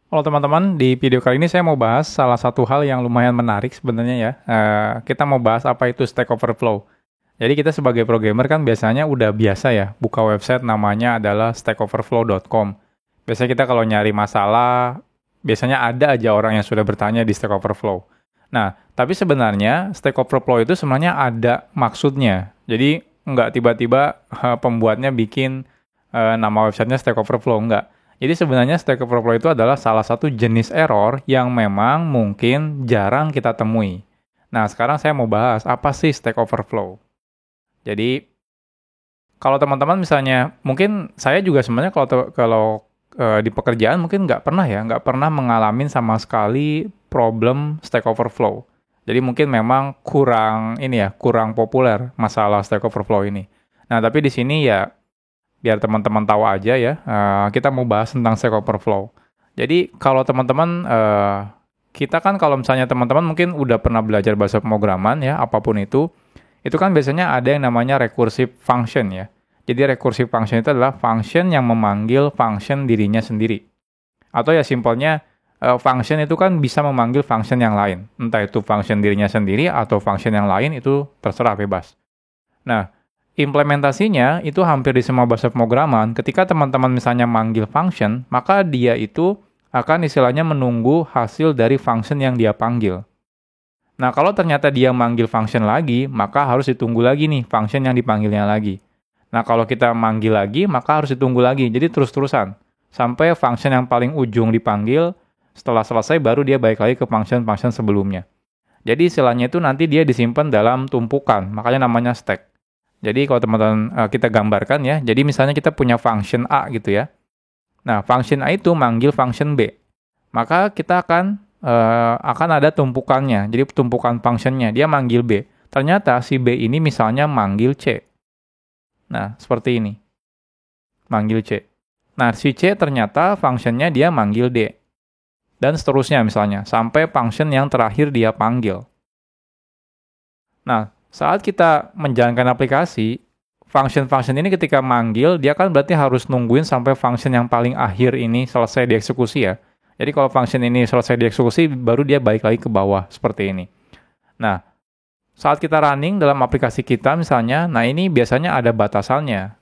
Halo teman-teman, di video kali ini saya mau bahas salah satu hal yang lumayan menarik sebenarnya ya. Kita mau bahas apa itu Stack Overflow. Jadi kita sebagai programmer kan biasanya udah biasa ya, buka website namanya adalah stackoverflow.com. Biasanya kita kalau nyari masalah, biasanya ada aja orang yang sudah bertanya di Stack Overflow. Nah, tapi sebenarnya Stack Overflow itu sebenarnya ada maksudnya. Jadi nggak tiba-tiba pembuatnya bikin nama websitenya Stack Overflow, nggak. Jadi sebenarnya Stack Overflow itu adalah salah satu jenis error yang memang mungkin jarang kita temui. Nah, sekarang saya mau bahas apa sih Stack Overflow. Jadi, kalau teman-teman misalnya, mungkin saya juga sebenarnya kalau di pekerjaan mungkin nggak pernah mengalami sama sekali problem Stack Overflow. Jadi mungkin memang kurang populer masalah Stack Overflow ini. Nah, tapi di sini ya biar teman-teman tahu aja ya, kita mau bahas tentang Stack Overflow. Jadi kalau teman-teman, kita kan kalau misalnya teman-teman mungkin udah pernah belajar bahasa pemrograman ya, apapun itu kan biasanya ada yang namanya recursive function ya. Jadi recursive function itu adalah function yang memanggil function dirinya sendiri. Atau ya simpelnya, function itu kan bisa memanggil function yang lain. Entah itu function dirinya sendiri atau function yang lain itu terserah bebas. Nah, implementasinya itu hampir di semua bahasa pemrograman, ketika teman-teman misalnya manggil function, maka dia itu akan istilahnya menunggu hasil dari function yang dia panggil. Nah, kalau ternyata dia manggil function lagi, maka harus ditunggu lagi nih function yang dipanggilnya lagi. Nah, kalau kita manggil lagi, maka harus ditunggu lagi. Jadi terus-terusan. Sampai function yang paling ujung dipanggil, setelah selesai baru dia balik lagi ke function-function sebelumnya. Jadi istilahnya itu nanti dia disimpan dalam tumpukan, makanya namanya stack. Jadi kalau teman-teman kita gambarkan ya, jadi misalnya kita punya function A gitu ya. Nah, function A itu manggil function B. Maka kita akan ada tumpukannya. Jadi tumpukan functionnya, dia manggil B. Ternyata si B ini misalnya manggil C. Nah, seperti ini. Manggil C. Nah, si C ternyata functionnya dia manggil D. Dan seterusnya misalnya, sampai function yang terakhir dia panggil. Nah, saat kita menjalankan aplikasi, function-function ini ketika manggil, dia kan berarti harus nungguin sampai function yang paling akhir ini selesai dieksekusi ya. Jadi kalau function ini selesai dieksekusi, baru dia balik lagi ke bawah, seperti ini. Nah, saat kita running dalam aplikasi kita misalnya, nah ini biasanya ada batasannya.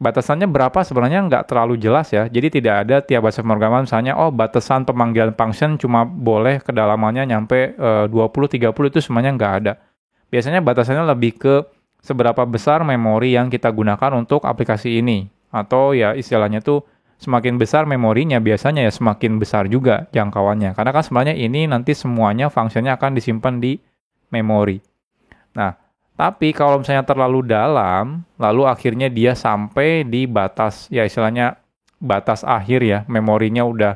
Batasannya berapa sebenarnya nggak terlalu jelas ya. Jadi tidak ada tiap bahasa pemrograman misalnya, batasan pemanggilan function cuma boleh kedalamannya nyampe 20-30 itu semuanya nggak ada. Biasanya batasannya lebih ke seberapa besar memori yang kita gunakan untuk aplikasi ini. Atau ya istilahnya tuh semakin besar memorinya biasanya ya semakin besar juga jangkauannya. Karena kan sebenarnya ini nanti semuanya fungsinya akan disimpan di memori. Nah, tapi kalau misalnya terlalu dalam, lalu akhirnya dia sampai di batas, ya istilahnya batas akhir ya, memorinya udah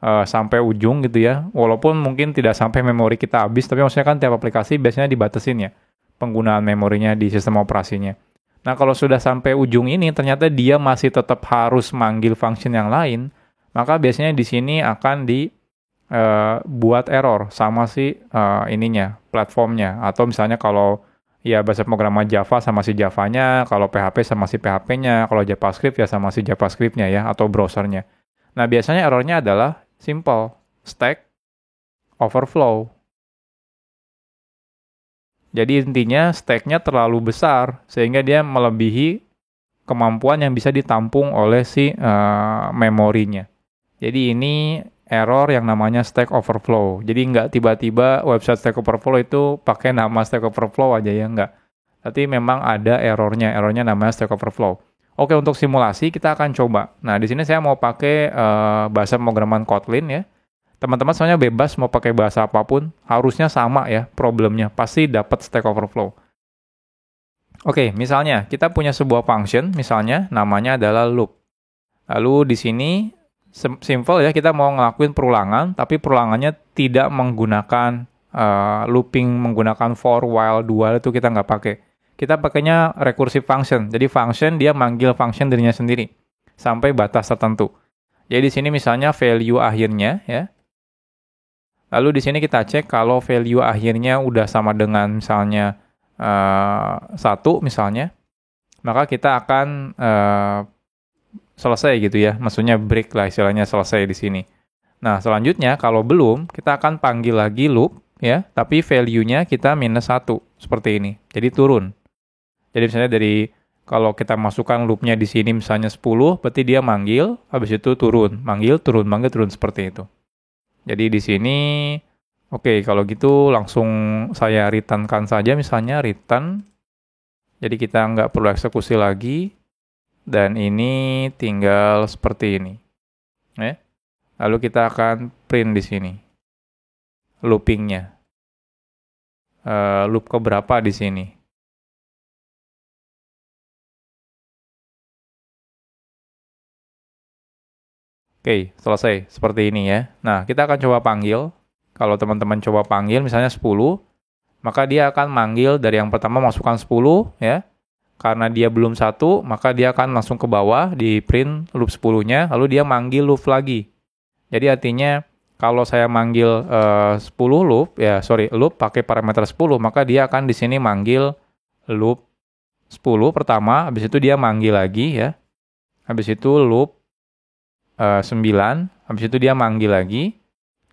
sampai ujung gitu ya. Walaupun mungkin tidak sampai memori kita habis, tapi maksudnya kan tiap aplikasi biasanya dibatasin ya, penggunaan memorinya di sistem operasinya. Nah, kalau sudah sampai ujung ini, ternyata dia masih tetap harus manggil function yang lain, maka biasanya di sini akan dibuat error sama si platformnya. Atau misalnya kalau ya bahasa pemrograman Java sama si Java-nya, kalau PHP sama si PHP-nya, kalau JavaScript ya sama si JavaScript-nya ya, atau browser-nya. Nah, biasanya errornya adalah simple, stack overflow. Jadi intinya stack-nya terlalu besar, sehingga dia melebihi kemampuan yang bisa ditampung oleh si memorinya. Jadi ini error yang namanya Stack Overflow. Jadi nggak tiba-tiba website Stack Overflow itu pakai nama Stack Overflow aja ya, nggak. Tapi memang ada errornya namanya Stack Overflow. Oke, untuk simulasi kita akan coba. Nah, di sini saya mau pakai bahasa pemrograman Kotlin ya. Teman-teman soalnya bebas mau pakai bahasa apapun, harusnya sama ya problemnya, pasti dapat Stack Overflow. Oke, misalnya kita punya sebuah function, misalnya namanya adalah loop. Lalu di sini simple ya, kita mau ngelakuin perulangan, tapi perulangannya tidak menggunakan looping, menggunakan for, while, do while itu kita nggak pakai. Kita pakainya recursive function. Jadi function dia manggil function dirinya sendiri sampai batas tertentu. Jadi di sini misalnya value akhirnya ya. Lalu di sini kita cek kalau value akhirnya udah sama dengan misalnya 1 misalnya, maka kita akan selesai gitu ya, maksudnya break lah istilahnya selesai di sini. Nah, selanjutnya kalau belum, kita akan panggil lagi loop, ya, tapi value-nya kita -1, seperti ini. Jadi turun. Jadi misalnya kalau kita masukkan loop-nya di sini misalnya 10, berarti dia manggil, habis itu turun, manggil, turun, seperti itu. Jadi di sini, oke, kalau gitu langsung saya return-kan saja, misalnya return. Jadi kita nggak perlu eksekusi lagi, dan ini tinggal seperti ini. Ya. Lalu kita akan print di sini looping-nya. Loop keberapa di sini? Oke, selesai. Seperti ini ya. Nah, kita akan coba panggil. Kalau teman-teman coba panggil misalnya 10, maka dia akan manggil dari yang pertama masukkan 10 ya. Karena dia belum 1, maka dia akan langsung ke bawah di print loop 10-nya, lalu dia manggil loop lagi. Jadi artinya kalau saya manggil 10 loop pakai parameter 10, maka dia akan di sini manggil loop 10 pertama, habis itu dia manggil lagi ya. Habis itu loop 9, habis itu dia manggil lagi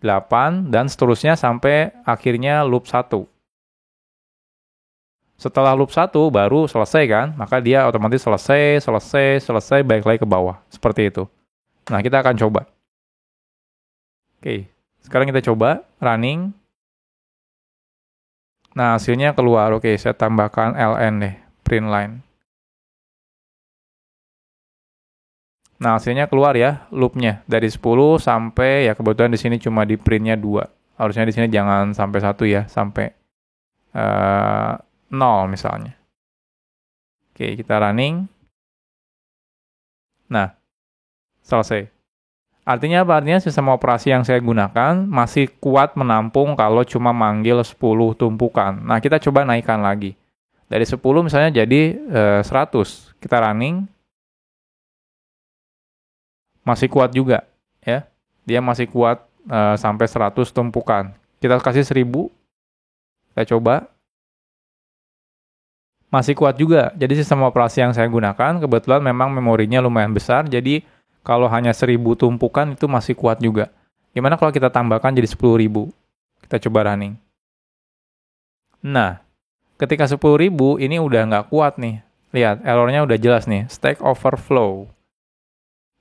8 dan seterusnya sampai akhirnya loop 1. Setelah loop 1 baru selesai kan, maka dia otomatis selesai, balik lagi ke bawah. Seperti itu. Nah, kita akan coba. Oke, sekarang kita coba running. Nah, hasilnya keluar. Oke, saya tambahkan ln deh, print line. Nah, hasilnya keluar ya, loopnya dari 10 sampai ya kebetulan di sini cuma di printnya 2. Harusnya di sini jangan sampai 1 ya, sampai 0 misalnya. Oke, kita running. Nah, selesai. Artinya apa? Artinya sistem operasi yang saya gunakan masih kuat menampung kalau cuma manggil 10 tumpukan. Nah, kita coba naikkan lagi. Dari 10 misalnya jadi 100. Kita running. Masih kuat juga, ya. Dia masih kuat sampai 100 tumpukan. Kita kasih 1000. Kita coba. Masih kuat juga. Jadi sistem operasi yang saya gunakan kebetulan memang memorinya lumayan besar. Jadi kalau hanya 1000 tumpukan itu masih kuat juga. Gimana kalau kita tambahkan jadi 10.000? Kita coba running. Nah, ketika 10.000 ini udah nggak kuat nih. Lihat, errornya udah jelas nih. Stack Overflow.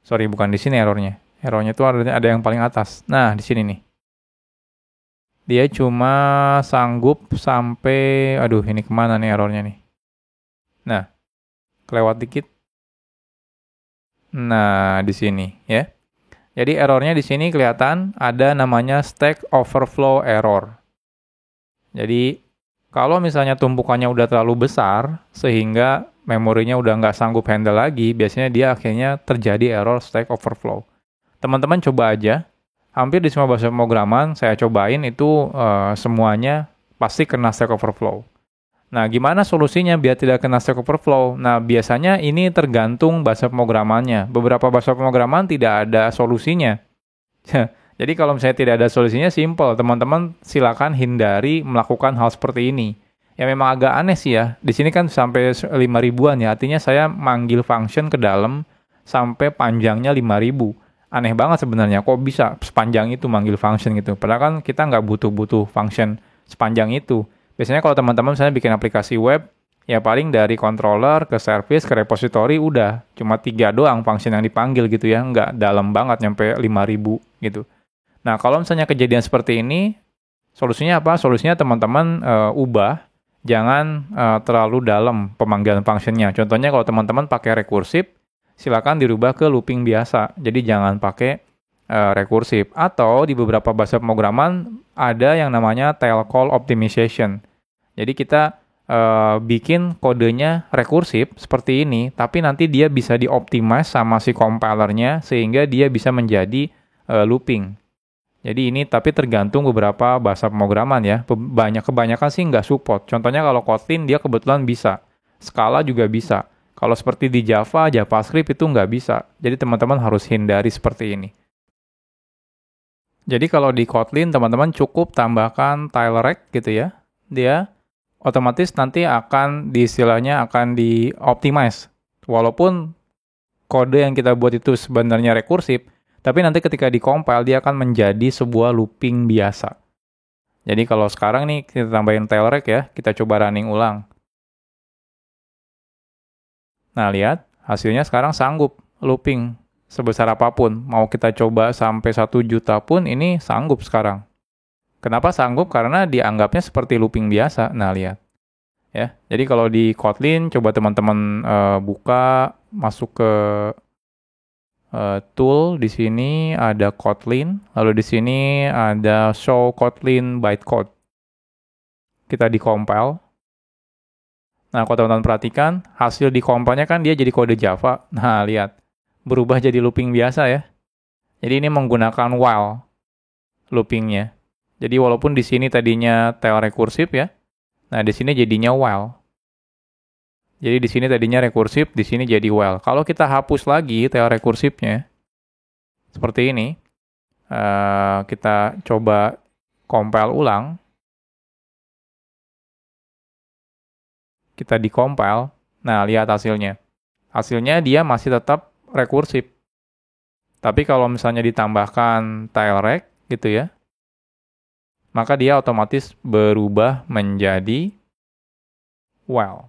Sorry, bukan di sini errornya. Errornya itu ada yang paling atas. Nah, di sini nih. Dia cuma sanggup sampai... Aduh, ini kemana nih errornya nih? Nah, kelewat dikit. Nah, di sini ya. Jadi errornya di sini kelihatan ada namanya Stack Overflow error. Jadi kalau misalnya tumpukannya udah terlalu besar sehingga memorinya udah nggak sanggup handle lagi, biasanya dia akhirnya terjadi error Stack Overflow. Teman-teman coba aja. Hampir di semua bahasa pemrograman saya cobain itu semuanya pasti kena Stack Overflow. Nah, gimana solusinya biar tidak kena Stack Overflow? Nah, biasanya ini tergantung bahasa pemrogramannya. Beberapa bahasa pemrograman tidak ada solusinya. Jadi kalau misalnya tidak ada solusinya, simple. Teman-teman silakan hindari melakukan hal seperti ini. Ya memang agak aneh sih ya. Di sini kan sampai 5.000-an ya. Artinya saya manggil function ke dalam sampai panjangnya 5.000. Aneh banget sebenarnya. Kok bisa sepanjang itu manggil function gitu? Padahal kan kita nggak butuh function sepanjang itu. Biasanya kalau teman-teman misalnya bikin aplikasi web, ya paling dari controller ke service ke repository udah cuma 3 doang function yang dipanggil gitu ya, nggak dalam banget nyampe 5.000 gitu. Nah, kalau misalnya kejadian seperti ini, solusinya apa? Solusinya teman-teman ubah, jangan terlalu dalam pemanggilan functionnya. Contohnya kalau teman-teman pakai rekursif, silakan dirubah ke looping biasa. Jadi jangan pakai rekursif. Atau di beberapa bahasa pemrograman ada yang namanya tail call optimization. Jadi kita bikin kodenya rekursif seperti ini, tapi nanti dia bisa dioptimize sama si compilernya sehingga dia bisa menjadi looping. Jadi ini tapi tergantung beberapa bahasa pemrograman ya. Kebanyakan sih nggak support. Contohnya kalau Kotlin dia kebetulan bisa. Scala juga bisa. Kalau seperti di Java, JavaScript itu nggak bisa. Jadi teman-teman harus hindari seperti ini. Jadi kalau di Kotlin teman-teman cukup tambahkan tilereg gitu ya. Dia otomatis nanti akan di-optimize. Walaupun kode yang kita buat itu sebenarnya rekursif, Tapi nanti ketika di-compile, dia akan menjadi sebuah looping biasa. Jadi kalau sekarang nih, kita tambahin tailrek ya, kita coba running ulang. Nah, lihat, hasilnya sekarang sanggup looping sebesar apapun. Mau kita coba sampai 1 juta pun, ini sanggup sekarang. Kenapa sanggup? Karena dianggapnya seperti looping biasa. Nah, lihat. Ya, jadi kalau di Kotlin, coba teman-teman buka, masuk ke tool, di sini ada Kotlin, lalu di sini ada show Kotlin bytecode. Kita di-compile. Nah, kalau teman-teman perhatikan, hasil di-compile-nya kan dia jadi kode Java. Nah, lihat. Berubah jadi looping biasa ya. Jadi ini menggunakan while loopingnya. Jadi walaupun di sini tadinya tail rekursif ya, nah di sini jadinya while. Jadi di sini tadinya rekursif, di sini jadi while. Kalau kita hapus lagi tail rekursifnya, seperti ini, kita coba compile ulang. Kita di-compile, nah lihat hasilnya. Hasilnya dia masih tetap rekursif. Tapi kalau misalnya ditambahkan tailrek gitu ya, maka dia otomatis berubah menjadi while.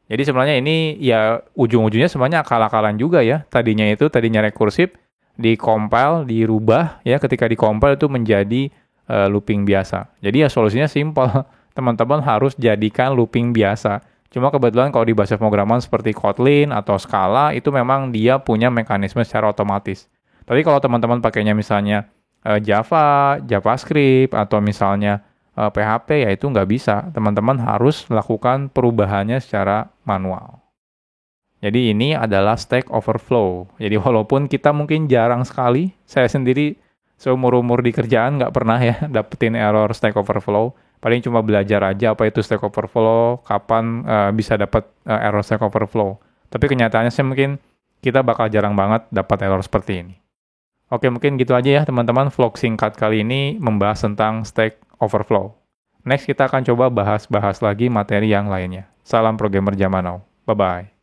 Jadi sebenarnya ini ya ujung-ujungnya sebenarnya akal-akalan juga ya. Tadinya rekursif, di-compile, dirubah ya, ketika di-compile itu menjadi looping biasa. Jadi ya solusinya simpel. Teman-teman harus jadikan looping biasa. Cuma kebetulan kalau di bahasa pemrograman seperti Kotlin atau Scala itu memang dia punya mekanisme secara otomatis. Tapi kalau teman-teman pakainya misalnya Java, JavaScript, atau misalnya PHP, ya itu nggak bisa. Teman-teman harus lakukan perubahannya secara manual. Jadi ini adalah Stack Overflow. Jadi walaupun kita mungkin jarang sekali, saya sendiri seumur-umur di kerjaan nggak pernah ya dapetin error Stack Overflow. Paling cuma belajar aja apa itu Stack Overflow, kapan bisa dapat error Stack Overflow. Tapi kenyataannya sih mungkin kita bakal jarang banget dapat error seperti ini. Oke, mungkin gitu aja ya teman-teman, vlog singkat kali ini membahas tentang Stack Overflow. Next kita akan coba bahas lagi materi yang lainnya. Salam programmer zaman now. Bye-bye.